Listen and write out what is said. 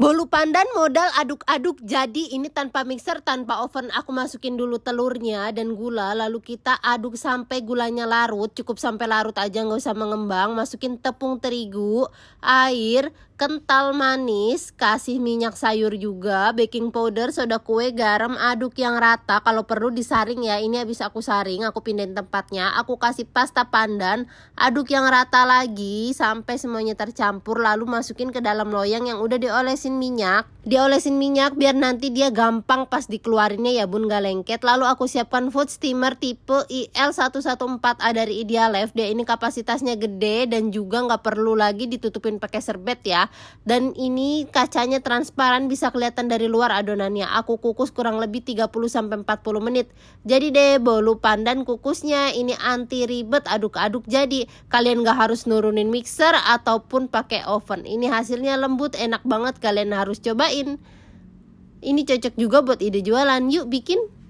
Bolu pandan modal aduk-aduk, jadi ini tanpa mixer, tanpa oven. Aku masukin dulu telurnya dan gula, lalu kita aduk sampai gulanya larut. Cukup sampai larut aja, nggak usah mengembang. Masukin tepung terigu, air, kental manis, kasih minyak sayur juga, baking powder, soda kue, garam, aduk yang rata. Kalau perlu disaring ya, ini habis aku saring, aku pindahin tempatnya. Aku kasih pasta pandan, aduk yang rata lagi sampai semuanya tercampur, lalu masukin ke dalam loyang yang udah diolesin minyak. Diolesin minyak biar nanti dia gampang pas dikeluarinnya ya bun, gak lengket. Lalu aku siapkan food steamer tipe IL114A dari Idealef. Dia ini kapasitasnya gede dan juga nggak perlu lagi ditutupin pakai serbet ya. Dan ini kacanya transparan, bisa kelihatan dari luar adonannya. Aku kukus kurang lebih 30-40 menit. Jadi deh bolu pandan kukusnya ini anti ribet, aduk-aduk jadi. Kalian gak harus nurunin mixer ataupun pakai oven. Ini hasilnya lembut, enak banget, kalian harus cobain. Ini cocok juga buat ide jualan. Yuk bikin.